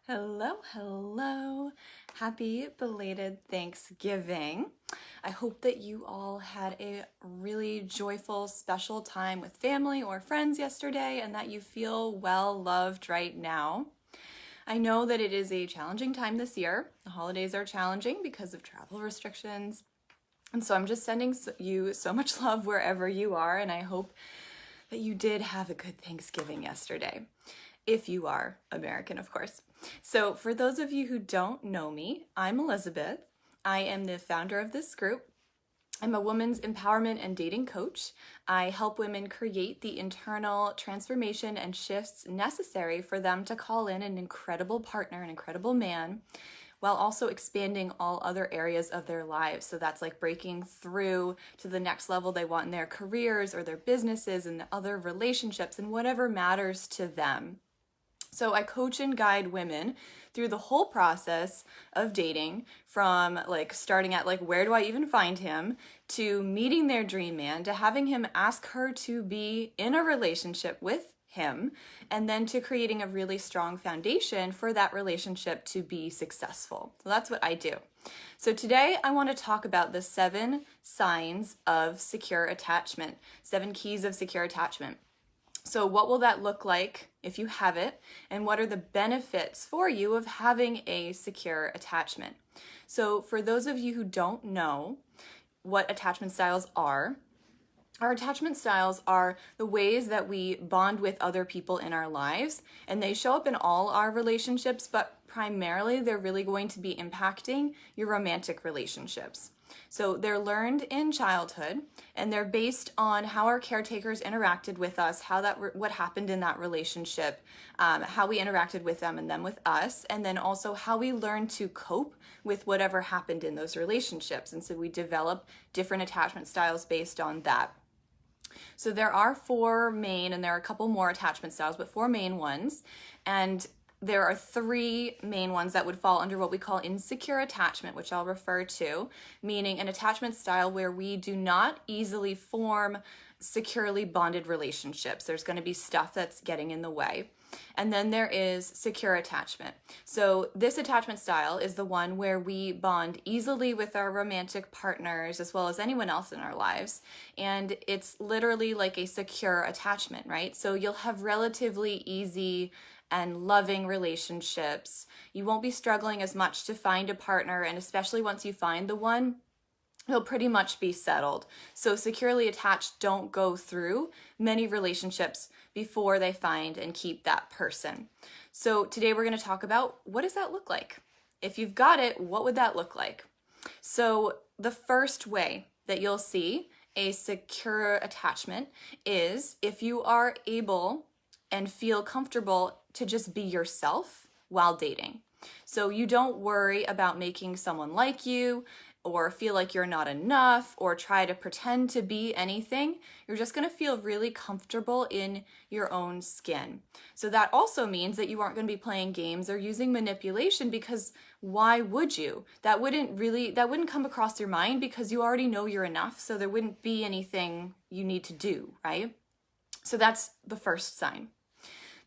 Hello, hello. Happy belated Thanksgiving. I hope that you all had a really joyful, special time with family or friends yesterday and that you feel well loved right now. I know that it is a challenging time this year. The holidays are challenging because of travel restrictions. And so I'm just sending you so much love wherever you are, and I hope that you did have a good Thanksgiving yesterday. If you are American, of course. So for those of you who don't know me, I'm Elizabeth. I am the founder of this group. I'm a women's empowerment and dating coach. I help women create the internal transformation and shifts necessary for them to call in an incredible partner, an incredible man, while also expanding all other areas of their lives. So that's like breaking through to the next level they want in their careers or their businesses and other relationships and whatever matters to them. So I coach and guide women through the whole process of dating, from like starting at like, where do I even find him, to meeting their dream man, to having him ask her to be in a relationship with him, and then to creating a really strong foundation for that relationship to be successful. So that's what I do. So today I want to talk about the 7 signs of secure attachment, 7 keys of secure attachment. So what will that look like if you have it, and what are the benefits for you of having a secure attachment? So for those of you who don't know what attachment styles are, our attachment styles are the ways that we bond with other people in our lives, and they show up in all our relationships, but primarily they're really going to be impacting your romantic relationships. So they're learned in childhood, and they're based on how our caretakers interacted with us, what happened in that relationship, how we interacted with them and them with us, and then also how we learn to cope with whatever happened in those relationships. And so we develop different attachment styles based on that. So there are 4 main, and there are a couple more attachment styles, but 4 main ones. And there are 3 main ones that would fall under what we call insecure attachment, which I'll refer to, meaning an attachment style where we do not easily form securely bonded relationships. There's going to be stuff that's getting in the way. And then there is secure attachment. So this attachment style is the one where we bond easily with our romantic partners as well as anyone else in our lives. And it's literally like a secure attachment, right? So you'll have relatively easy and loving relationships. You won't be struggling as much to find a partner, and especially once you find the one, you'll pretty much be settled. So securely attached don't go through many relationships before they find and keep that person. So today we're going to talk about, what does that look like? If you've got it, what would that look like? So the first way that you'll see a secure attachment is if you are able and feel comfortable to just be yourself while dating. So you don't worry about making someone like you, or feel like you're not enough, or try to pretend to be anything. You're just going to feel really comfortable in your own skin. So that also means that you aren't going to be playing games or using manipulation, because why would you? That wouldn't come across your mind, because you already know you're enough, so there wouldn't be anything you need to do, right? So that's the first sign.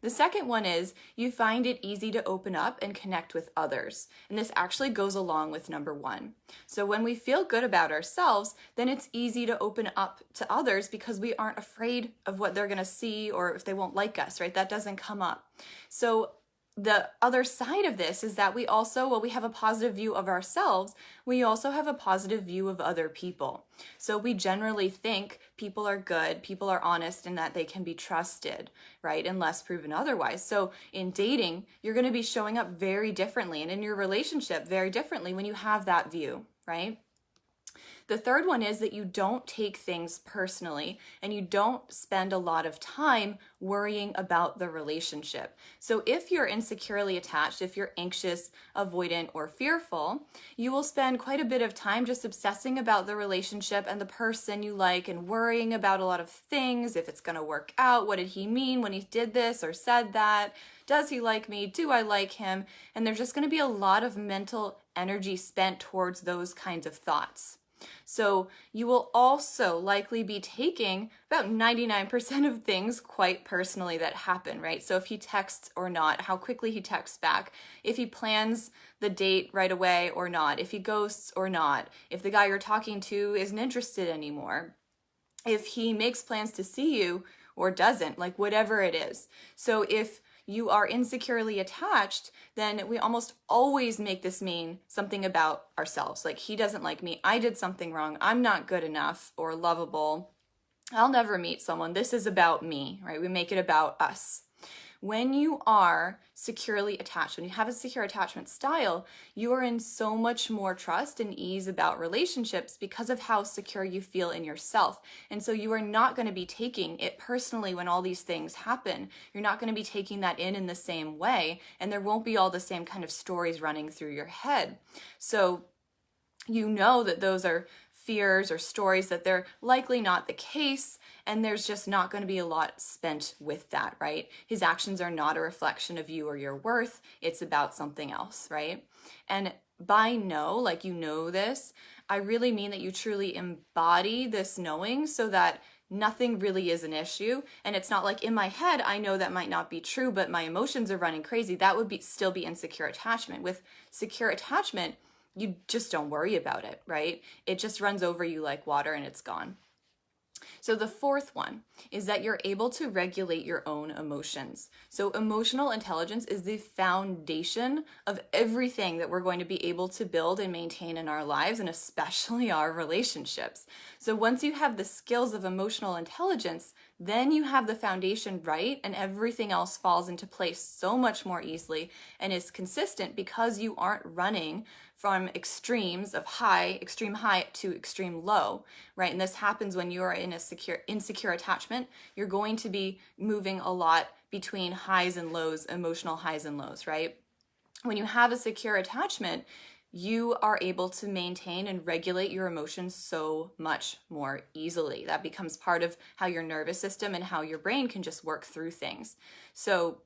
The second one is you find it easy to open up and connect with others. And this actually goes along with number 1. So when we feel good about ourselves, then it's easy to open up to others because we aren't afraid of what they're going to see or if they won't like us, right? That doesn't come up. So the other side of this is that we also, while we have a positive view of ourselves, we also have a positive view of other people. So we generally think people are good, people are honest, and that they can be trusted, right? Unless proven otherwise. So in dating, you're going to be showing up very differently, and in your relationship very differently when you have that view, right? The third one is that you don't take things personally, and you don't spend a lot of time worrying about the relationship. So if you're insecurely attached, if you're anxious, avoidant, or fearful, you will spend quite a bit of time just obsessing about the relationship and the person you like, and worrying about a lot of things. If it's going to work out, what did he mean when he did this or said that? Does he like me? Do I like him? And there's just going to be a lot of mental energy spent towards those kinds of thoughts. So you will also likely be taking about 99% of things quite personally that happen, right? So if he texts or not, how quickly he texts back, if he plans the date right away or not, if he ghosts or not, if the guy you're talking to isn't interested anymore, if he makes plans to see you or doesn't, like whatever it is. So if you are insecurely attached, then we almost always make this mean something about ourselves. Like, he doesn't like me, I did something wrong, I'm not good enough or lovable, I'll never meet someone, this is about me, right? We make it about us. When you are securely attached, when you have a secure attachment style, you are in so much more trust and ease about relationships because of how secure you feel in yourself. And so you are not going to be taking it personally when all these things happen. You're not going to be taking that in the same way, and there won't be all the same kind of stories running through your head. So you know that those are fears or stories, that they're likely not the case, and there's just not going to be a lot spent with that, right? His actions are not a reflection of you or your worth. It's about something else, right? And by know, like you know this, I really mean that you truly embody this knowing so that nothing really is an issue. And it's not like, in my head, I know that might not be true, but my emotions are running crazy. That would still be insecure attachment. With secure attachment, you just don't worry about it, right? It just runs over you like water and it's gone. So the fourth one is that you're able to regulate your own emotions. So emotional intelligence is the foundation of everything that we're going to be able to build and maintain in our lives, and especially our relationships. So once you have the skills of emotional intelligence, then you have the foundation right, and everything else falls into place so much more easily and is consistent because you aren't running from extremes of extreme high to extreme low, right? And this happens when you are in a insecure attachment. You're going to be moving a lot between highs and lows, emotional highs and lows, right? When you have a secure attachment, you are able to maintain and regulate your emotions so much more easily. That becomes part of how your nervous system and how your brain can just work through things. So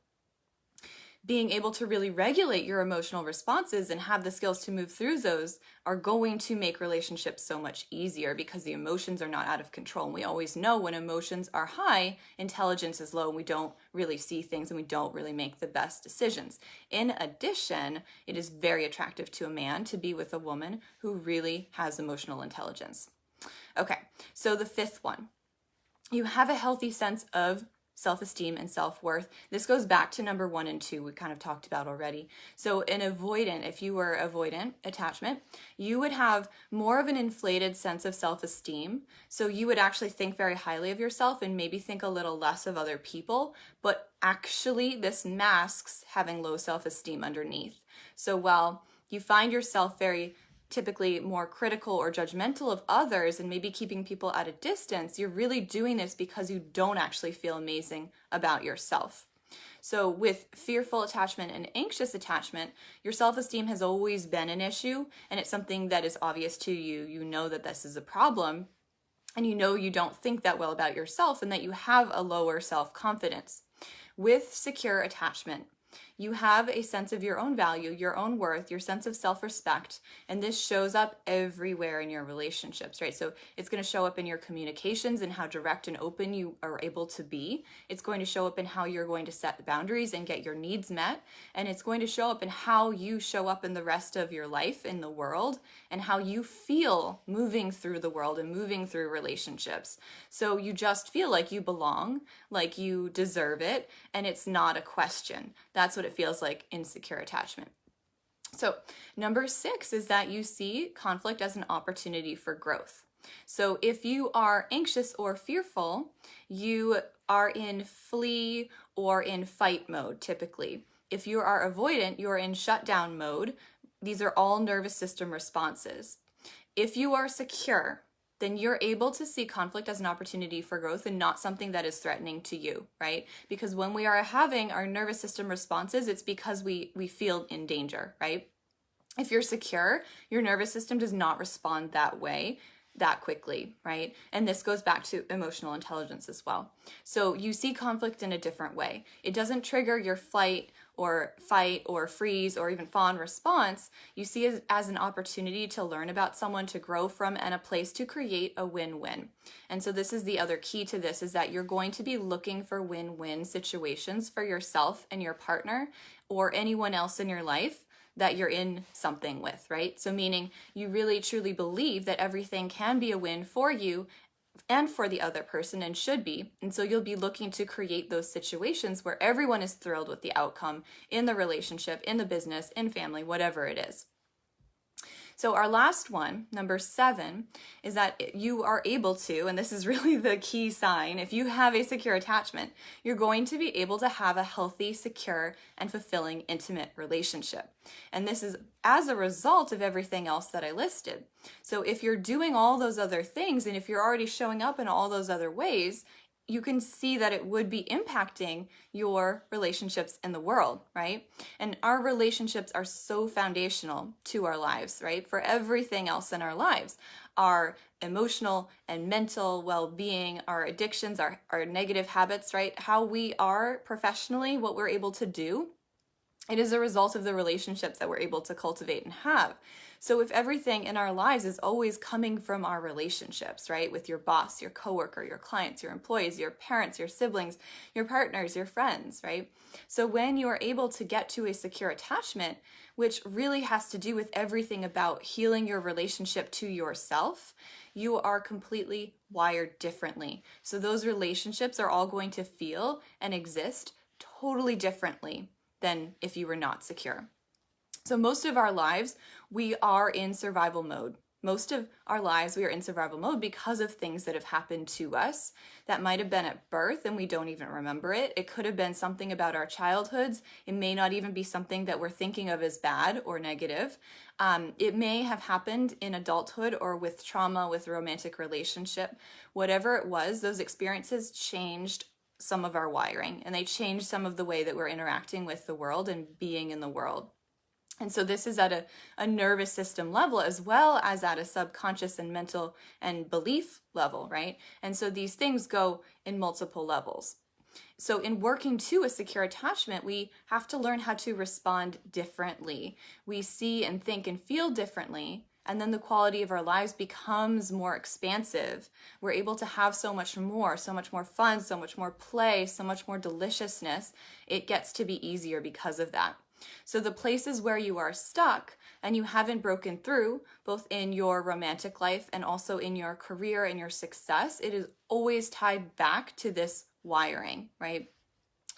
being able to really regulate your emotional responses and have the skills to move through those are going to make relationships so much easier because the emotions are not out of control. And we always know when emotions are high, intelligence is low, and we don't really see things and we don't really make the best decisions. In addition, it is very attractive to a man to be with a woman who really has emotional intelligence. Okay, so the fifth one, you have a healthy sense of self-esteem and self-worth. This goes back to number 1 and 2 we kind of talked about already. So if you were avoidant attachment, you would have more of an inflated sense of self-esteem. So you would actually think very highly of yourself and maybe think a little less of other people, but actually this masks having low self-esteem underneath. So while you find yourself very typically more critical or judgmental of others and maybe keeping people at a distance, you're really doing this because you don't actually feel amazing about yourself. So with fearful attachment and anxious attachment, your self-esteem has always been an issue, and it's something that is obvious to you. You know that this is a problem, and you know you don't think that well about yourself and that you have a lower self-confidence. With secure attachment, you have a sense of your own value, your own worth, your sense of self-respect, and this shows up everywhere in your relationships, right? So it's going to show up in your communications and how direct and open you are able to be. It's going to show up in how you're going to set boundaries and get your needs met, and it's going to show up in how you show up in the rest of your life in the world and how you feel moving through the world and moving through relationships. So you just feel like you belong, like you deserve it, and it's not a question. That's what it feels like in secure attachment. So number 6 is that you see conflict as an opportunity for growth. So if you are anxious or fearful, you are in flee or in fight mode typically. If you are avoidant, you're in shutdown mode. These are all nervous system responses. If you are secure, then you're able to see conflict as an opportunity for growth and not something that is threatening to you, right? Because when we are having our nervous system responses, it's because we feel in danger, right? If you're secure, your nervous system does not respond that way that quickly, right? And this goes back to emotional intelligence as well. So you see conflict in a different way. It doesn't trigger your fight or fight or freeze or even fawn response, you see it as an opportunity to learn about someone, to grow from, and a place to create a win-win. And so this is the other key to this, is that you're going to be looking for win-win situations for yourself and your partner or anyone else in your life that you're in something with, right? So meaning you really truly believe that everything can be a win for you and for the other person, and should be. And so you'll be looking to create those situations where everyone is thrilled with the outcome in the relationship, in the business, in family, whatever it is. So our last one, number 7, is that you are able to, and this is really the key sign, if you have a secure attachment, you're going to be able to have a healthy, secure, and fulfilling intimate relationship. And this is as a result of everything else that I listed. So if you're doing all those other things, and if you're already showing up in all those other ways, you can see that it would be impacting your relationships in the world, right? And our relationships are so foundational to our lives, right? For everything else in our lives, our emotional and mental well-being, our addictions, our negative habits, right? How we are professionally, what we're able to do, it is a result of the relationships that we're able to cultivate and have. So if everything in our lives is always coming from our relationships, right? With your boss, your coworker, your clients, your employees, your parents, your siblings, your partners, your friends, right? So when you are able to get to a secure attachment, which really has to do with everything about healing your relationship to yourself, you are completely wired differently. So those relationships are all going to feel and exist totally differently than if you were not secure. So most of our lives, we are in survival mode. Most of our lives, we are in survival mode because of things that have happened to us that might have been at birth and we don't even remember it. It could have been something about our childhoods. It may not even be something that we're thinking of as bad or negative. It may have happened in adulthood or with trauma, with a romantic relationship. Whatever it was, those experiences changed some of our wiring, and they changed some of the way that we're interacting with the world and being in the world. And so this is at a nervous system level, as well as at a subconscious and mental and belief level, right? And so these things go in multiple levels. So in working to a secure attachment, we have to learn how to respond differently. We see and think and feel differently, and then the quality of our lives becomes more expansive. We're able to have so much more fun, so much more play, so much more deliciousness. It gets to be easier because of that. So the places where you are stuck and you haven't broken through, both in your romantic life and also in your career and your success, it is always tied back to this wiring, right?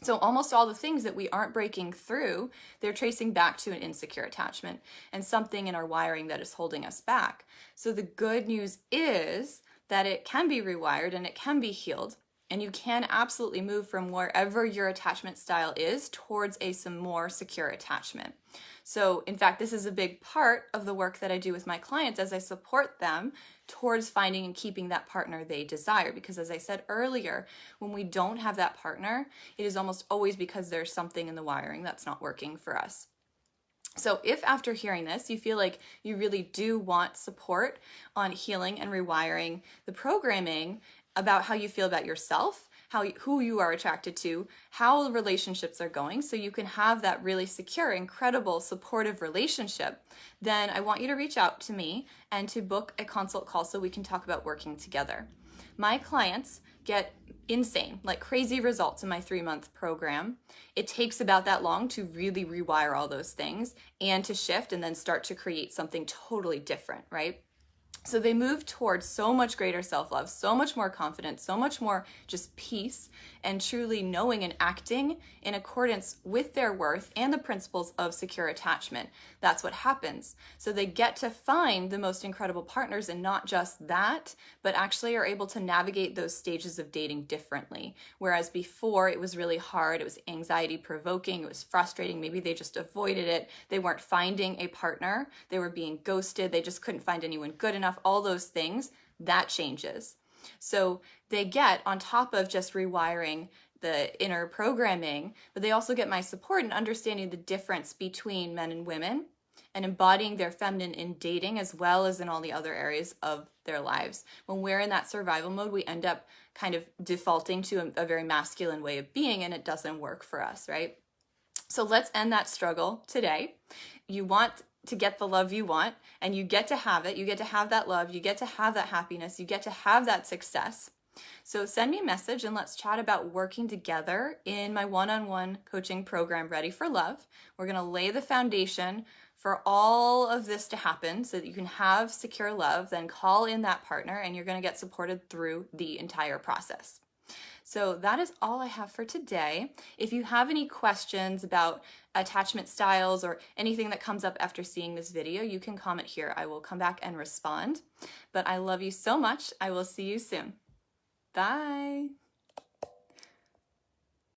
So almost all the things that we aren't breaking through, they're tracing back to an insecure attachment and something in our wiring that is holding us back. So the good news is that it can be rewired and it can be healed. And you can absolutely move from wherever your attachment style is towards some more secure attachment. So in fact, this is a big part of the work that I do with my clients as I support them towards finding and keeping that partner they desire. Because as I said earlier, when we don't have that partner, it is almost always because there's something in the wiring that's not working for us. So if after hearing this, you feel like you really do want support on healing and rewiring the programming about how you feel about yourself, who you are attracted to, how the relationships are going, so you can have that really secure, incredible, supportive relationship, then I want you to reach out to me and to book a consult call so we can talk about working together. My clients get insane, like crazy results in my 3-month program. It takes about that long to really rewire all those things and to shift and then start to create something totally different, right? So they move towards so much greater self-love, so much more confidence, so much more just peace, and truly knowing and acting in accordance with their worth and the principles of secure attachment. That's what happens. So they get to find the most incredible partners, and not just that, but actually are able to navigate those stages of dating differently. Whereas before it was really hard, it was anxiety provoking, it was frustrating, maybe they just avoided it, they weren't finding a partner, they were being ghosted, they just couldn't find anyone good enough, all those things, that changes. So they get, on top of just rewiring the inner programming, but they also get my support in understanding the difference between men and women and embodying their feminine in dating as well as in all the other areas of their lives. When we're in that survival mode, we end up kind of defaulting to a very masculine way of being, and it doesn't work for us, right? So let's end that struggle today. You want to get the love you want, and you get to have it. You get to have that love. You get to have that happiness. You get to have that success. So send me a message and let's chat about working together in my one-on-one coaching program, Ready for Love. We're going to lay the foundation for all of this to happen so that you can have secure love, then call in that partner, and you're going to get supported through the entire process. So that is all I have for today. If you have any questions about attachment styles or anything that comes up after seeing this video, you can comment here. I will come back and respond. But I love you so much. I will see you soon. Bye.